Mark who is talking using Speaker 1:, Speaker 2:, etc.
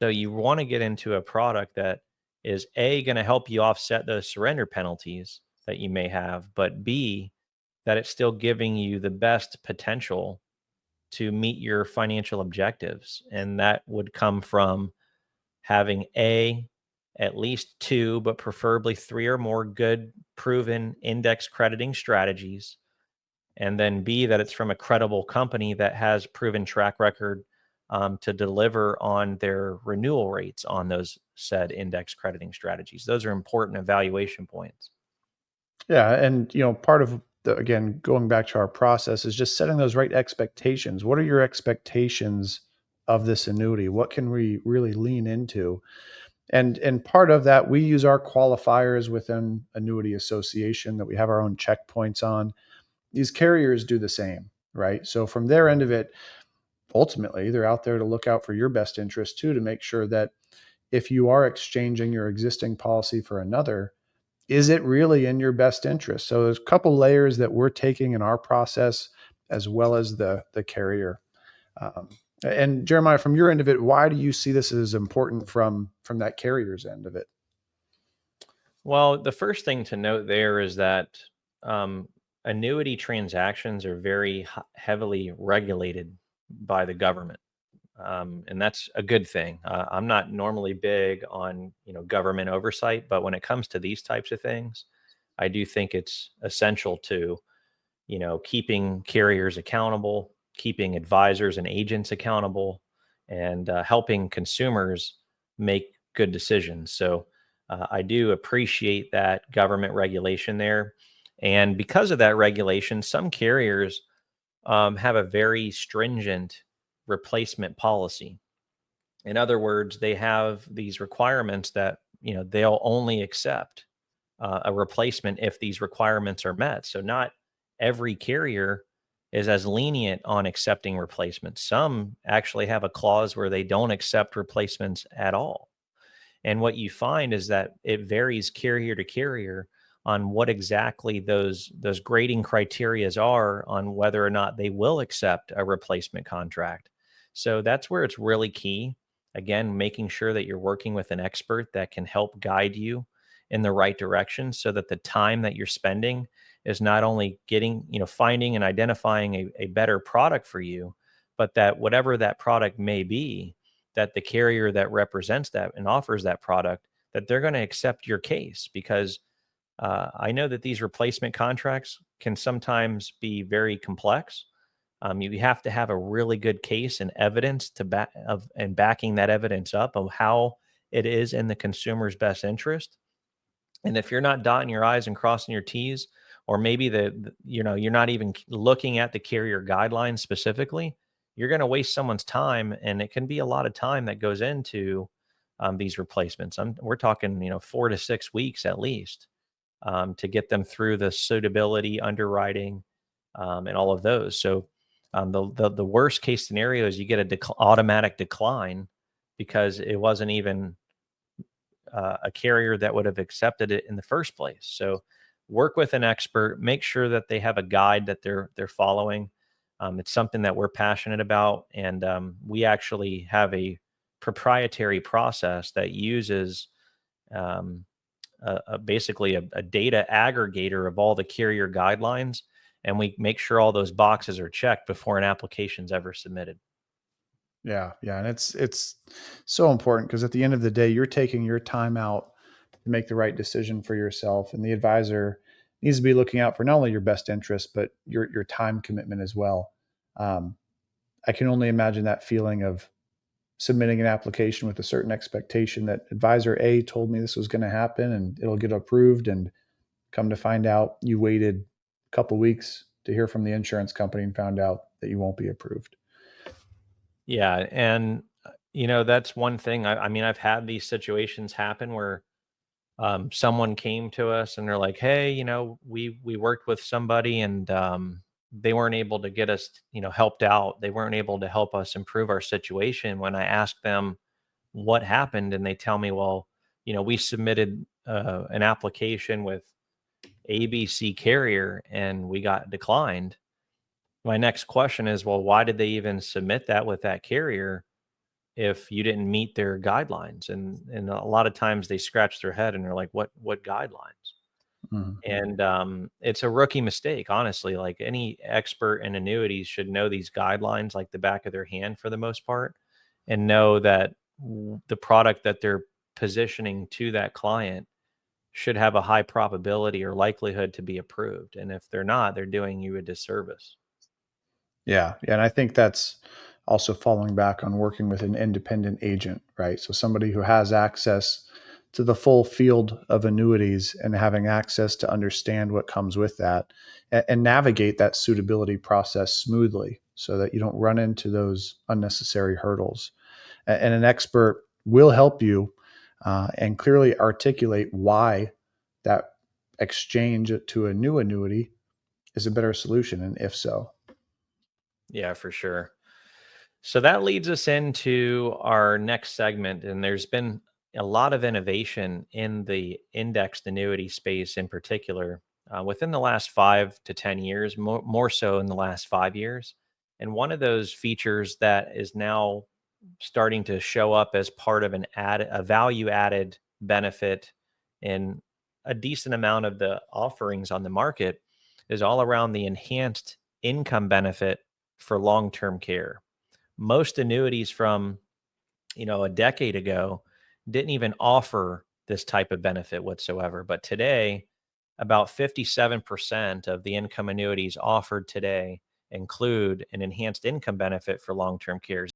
Speaker 1: So you want to get into a product that is A, going to help you offset those surrender penalties that you may have, but B, that it's still giving you the best potential to meet your financial objectives. And that would come from having A, at least two, but preferably three or more good proven index crediting strategies. And then B, that it's from a credible company that has proven track record to deliver on their renewal rates on those said index crediting strategies. Those are important evaluation points.
Speaker 2: Yeah, and part of again, going back to our process is just setting those right expectations. What are your expectations of this annuity? What can we really lean into? And part of that, we use our qualifiers within Annuity Association that we have our own checkpoints on. These carriers do the same, right? So from their end of it, ultimately, they're out there to look out for your best interest too, to make sure that if you are exchanging your existing policy for another, is it really in your best interest? So there's a couple layers that we're taking in our process, as well as the carrier. Um, and Jeremiah, from your end of it, why do you see this as important from that carrier's end of it?
Speaker 1: Well, the first thing to note there is that um, annuity transactions are very heavily regulated by the government. And that's a good thing. I'm not normally big on government oversight, but when it comes to these types of things, I do think it's essential to keeping carriers accountable, keeping advisors and agents accountable, and helping consumers make good decisions. So I do appreciate that government regulation there. And because of that regulation, some carriers have a very stringent replacement policy. In other words, they have these requirements that they'll only accept a replacement if these requirements are met. So not every carrier is as lenient on accepting replacements. Some actually have a clause where they don't accept replacements at all. And what you find is that it varies carrier to carrier on what exactly those grading criterias are on whether or not they will accept a replacement contract. So that's where it's really key. Again, making sure that you're working with an expert that can help guide you in the right direction so that the time that you're spending is not only getting, finding and identifying a better product for you, but that whatever that product may be, that the carrier that represents that and offers that product, that they're going to accept your case. Because I know that these replacement contracts can sometimes be very complex. You have to have a really good case and evidence to back of and backing that evidence up of how it is in the consumer's best interest. And if you're not dotting your I's and crossing your T's, or maybe you're not even looking at the carrier guidelines specifically, you're going to waste someone's time, and it can be a lot of time that goes into these replacements. We're talking 4 to 6 weeks at least to get them through the suitability underwriting and all of those. So the worst case scenario is you get a automatic decline because it wasn't even a carrier that would have accepted it in the first place. So work with an expert, make sure that they have a guide that they're following. It's something that we're passionate about, and we actually have a proprietary process that uses basically a data aggregator of all the carrier guidelines, and we make sure all those boxes are checked before an application is ever submitted.
Speaker 2: Yeah, yeah, and it's so important because at the end of the day, you're taking your time out to make the right decision for yourself, and the advisor needs to be looking out for not only your best interest but your time commitment as well. Um, I can only imagine that feeling of submitting an application with a certain expectation that advisor A told me this was going to happen and it'll get approved, and come to find out you waited a couple weeks to hear from the insurance company and found out that you won't be approved.
Speaker 1: Yeah, and that's one thing. I mean, I've had these situations happen where someone came to us and they're like, "Hey, we worked with somebody and they weren't able to get us, helped out. They weren't able to help us improve our situation." When I ask them what happened, and they tell me, "Well, we submitted an application with ABC carrier and we got declined." My next question is, "Well, why did they even submit that with that carrier if you didn't meet their guidelines. And a lot of times they scratch their head and they're like, what guidelines?
Speaker 2: Mhm.
Speaker 1: And it's a rookie mistake, honestly. Like any expert in annuities should know these guidelines like the back of their hand for the most part, and know that the product that they're positioning to that client should have a high probability or likelihood to be approved. And if they're not, they're doing you a disservice.
Speaker 2: Yeah, yeah, and I think that's also falling back on working with an independent agent, right? So somebody who has access to the full field of annuities and having access to understand what comes with that and navigate that suitability process smoothly so that you don't run into those unnecessary hurdles. And an expert will help you and clearly articulate why that exchange to a new annuity is a better solution, and if so.
Speaker 1: Yeah, for sure. So that leads us into our next segment. And there's been a lot of innovation in the indexed annuity space in particular within the last 5 to 10 years, more so in the last 5 years. And one of those features that is now starting to show up as part of a value added benefit in a decent amount of the offerings on the market is all around the enhanced income benefit for long-term care. Most annuities from a decade ago didn't even offer this type of benefit whatsoever, but today about 57% of the income annuities offered today include an enhanced income benefit for long-term care.